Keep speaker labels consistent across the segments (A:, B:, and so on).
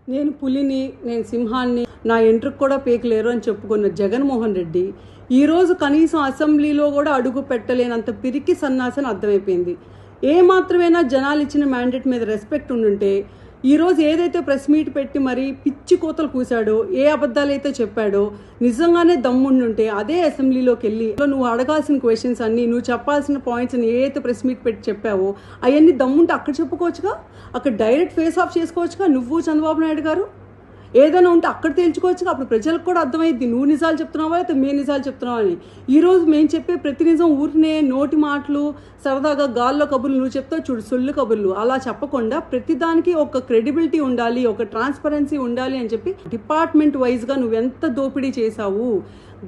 A: నేను పులిని, నేను సింహాన్ని, నా ఎంట్రుకు కూడా పీకలేరు అని చెప్పుకున్న జగన్మోహన్ రెడ్డి ఈరోజు కనీసం అసెంబ్లీలో కూడా అడుగు పెట్టలేనంత పిరికి సన్నాసని అర్థమైపోయింది. ఏ మాత్రమైనా జనాలు ఇచ్చిన మ్యాండేట్ మీద రెస్పెక్ట్ ఉండుంటే ఈరోజు ఏదైతే ప్రెస్ మీట్ పెట్టి మరి పిచ్చి కోతలు కూశాడో, ఏ అబద్ధాలు అయితే చెప్పాడో, నిజంగానే దమ్ముండుంటే అదే అసెంబ్లీలోకి వెళ్ళి నువ్వు అడగాల్సిన క్వశ్చన్స్ అన్నీ, నువ్వు చెప్పాల్సిన పాయింట్స్ని ఏదైతే ప్రెస్ మీట్ పెట్టి చెప్పావో అవన్నీ దమ్ముంటే అక్కడ చెప్పుకోవచ్చుగా, అక్కడ డైరెక్ట్ ఫేస్ ఆఫ్ చేసుకోవచ్చుగా. నువ్వు చంద్రబాబు నాయుడు గారు ఏదైనా ఉంటే అక్కడ తేల్చుకోవచ్చుగా. అప్పుడు ప్రజలకు కూడా అర్థమైద్ది నువ్వు నిజాలు చెప్తున్నావా అయితే మేము నిజాలు చెప్తున్నావా అని. ఈరోజు మేము చెప్పే ప్రతి నిజం ఊరినే నోటి మాటలు, సరదాగా గాల్లో కబుర్లు నువ్వు చెప్తావు చూడు, సొల్లు కబుర్లు అలా చెప్పకుండా ప్రతిదానికి ఒక క్రెడిబిలిటీ ఉండాలి, ఒక ట్రాన్స్పరెన్సీ ఉండాలి అని చెప్పి డిపార్ట్మెంట్ వైజ్గా నువ్వెంత దోపిడీ చేశావు,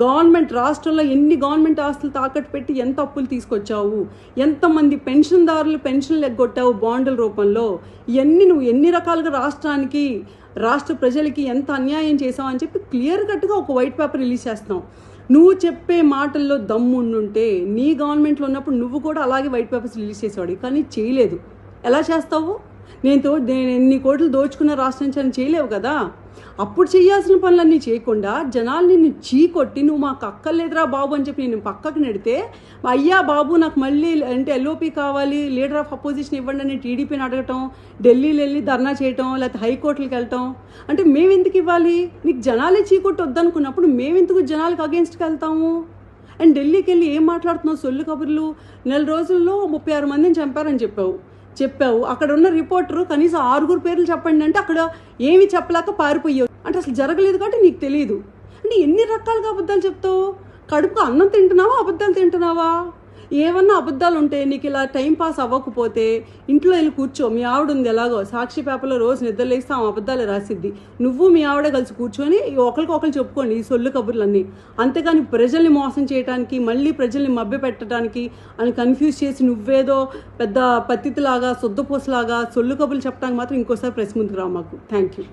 A: గవర్నమెంట్ రాష్ట్రంలో ఎన్ని గవర్నమెంట్ ఆస్తులు తాకట్టు పెట్టి ఎంత అప్పులు తీసుకొచ్చావు, ఎంతమంది పెన్షన్దారులు పెన్షన్లు ఎగ్గొట్టావు బాండ్ల రూపంలో, ఇవన్నీ నువ్వు ఎన్ని రకాలుగా రాష్ట్రానికి రాష్ట్ర ప్రజలకి ఎంత అన్యాయం చేసావు అని చెప్పి క్లియర్ కట్గా ఒక వైట్ పేపర్ రిలీజ్ చేస్తున్నావు. నువ్వు చెప్పే మాటల్లో దమ్ముండుంటే నీ గవర్నమెంట్లో ఉన్నప్పుడు నువ్వు కూడా అలాగే వైట్ పేపర్స్ రిలీజ్ చేసేవాడు, కానీ చేయలేదు. ఎలా చేస్తావు? నేను ఎన్ని కోట్లు దోచుకున్న రాష్ట్రం నుంచి అని చేయలేవు కదా. అప్పుడు చేయాల్సిన పనులన్నీ చేయకుండా జనాల్ని నిన్ను చీకొట్టి నువ్వు మాకు అక్కర్లేదురా బాబు అని చెప్పి నేను పక్కకు నెడితే, అయ్యా బాబు నాకు మళ్ళీ అంటే ఎల్ఓపి కావాలి, లీడర్ ఆఫ్ అపోజిషన్ ఇవ్వండి అని టీడీపీని అడగటం, ఢిల్లీలో వెళ్ళి ధర్నా చేయటం, లేకపోతే హైకోర్టులకు వెళ్ళటం. అంటే మేమెందుకు ఇవ్వాలి? నీకు జనాలే చీకొట్టి వద్దనుకున్నప్పుడు మేమెందుకు జనాలకు అగేన్స్ట్కి వెళ్తాము? అండ్ ఢిల్లీకి వెళ్ళి ఏం మాట్లాడుతున్నావు సొల్లు కబుర్లు? 4 రోజుల్లో 36 మందిని చంపారని చెప్పావు. అక్కడ ఉన్న రిపోర్టరు కనీసం 6 పేర్లు చెప్పండి అంటే అక్కడ ఏమి చెప్పలేక పారిపోయావు. అంటే అసలు జరగలేదు కాబట్టి నీకు తెలియదు. అంటే ఎన్ని రకాలుగా అబద్ధాలు చెప్తావు? కడుపుకు అన్నం తింటున్నావా, అబద్ధాలు తింటున్నావా? ఏమన్నా అబద్ధాలు ఉంటే నీకు ఇలా టైం పాస్ అవ్వకపోతే ఇంట్లో వెళ్ళి కూర్చో. మీ ఆవిడ ఉంది ఎలాగో సాక్షి పేపర్లో రోజు నిద్రలేస్తే ఆమె అబద్ధాలు రాసిద్ది. నువ్వు మీ ఆవిడ కలిసి కూర్చొని ఒకరికొకరు చెప్పుకోండి ఈ సొల్లు కబుర్లన్నీ. అంతేకాని ప్రజల్ని మోసం చేయడానికి, మళ్ళీ ప్రజల్ని మభ్య పెట్టడానికి అని కన్ఫ్యూజ్ చేసి నువ్వేదో పెద్ద పత్తిలాగా, శుద్ధపూసలాగా సొల్లు కబుర్లు చెప్పడానికి మాత్రం ఇంకోసారి ప్రెస్ ముందుకు రా మాకు. Thank you.